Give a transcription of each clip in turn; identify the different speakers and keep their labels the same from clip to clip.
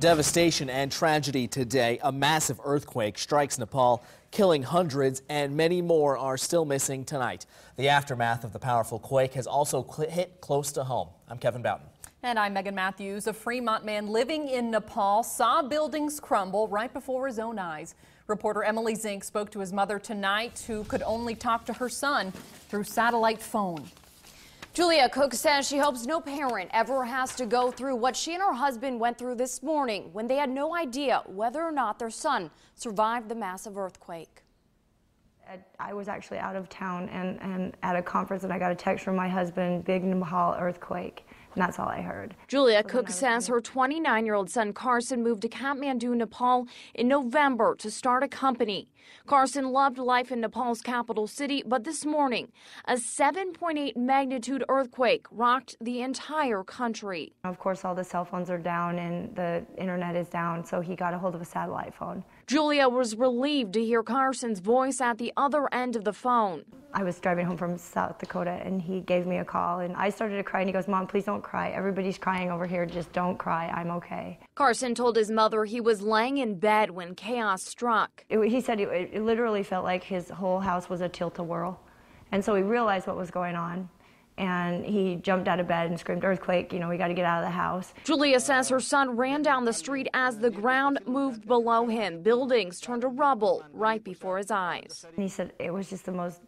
Speaker 1: Devastation and tragedy today. A massive earthquake strikes Nepal, killing hundreds, and many more are still missing tonight. The aftermath of the powerful quake has also hit close to home. I'm Kevin Boughton.
Speaker 2: And I'm Megan Matthews. A Fremont man living in Nepal saw buildings crumble right before his own eyes. Reporter Emily Zink spoke to his mother tonight, who could only talk to her son through satellite phone.
Speaker 3: Julia Cook says she hopes no parent ever has to go through what she and her husband went through this morning when they had no idea whether or not their son survived the massive earthquake.
Speaker 4: I was actually out of town and at a conference, and I got a text from my husband, big Nepal earthquake, and that's all I heard.
Speaker 3: Julia Cook says her 29-year-old son Carson moved to Kathmandu, Nepal in November to start a company. Carson loved life in Nepal's capital city, but this morning, a 7.8 magnitude earthquake rocked the entire country.
Speaker 4: Of course, all the cell phones are down and the internet is down, so he got a hold of a satellite phone.
Speaker 3: Julia was relieved to hear Carson's voice at the other end of the phone.
Speaker 4: I was driving home from South Dakota, and he gave me a call, and I started to cry, and he goes, "Mom, please don't cry. Everybody's crying over here. Just don't cry. I'm okay."
Speaker 3: Carson told his mother he was laying in bed when chaos struck.
Speaker 4: He said it literally felt like his whole house was a tilt-a-whirl, and so he realized what was going on, and he jumped out of bed and screamed, "Earthquake, we got to get out of the house."
Speaker 3: Julia says her son ran down the street as the ground moved below him. Buildings turned to rubble right before his eyes.
Speaker 4: And he said it was just the most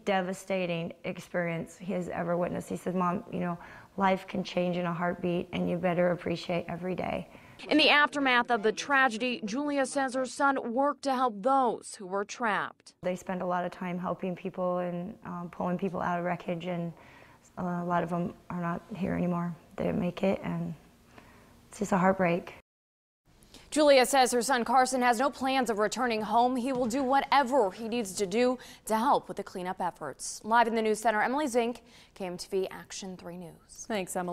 Speaker 4: devastating experience he has ever witnessed. He said, "Mom, life can change in a heartbeat, and you better appreciate every day."
Speaker 3: In the aftermath of the tragedy, Julia says her son worked to help those who were trapped.
Speaker 4: They spend a lot of time helping people and pulling people out of wreckage, and a lot of them are not here anymore. They didn't make it, and it's just a heartbreak.
Speaker 3: Julia says her son Carson has no plans of returning home. He will do whatever he needs to do to help with the cleanup efforts. Live in the news center, Emily Zink, KMTV Action 3 News.
Speaker 2: Thanks, Emily.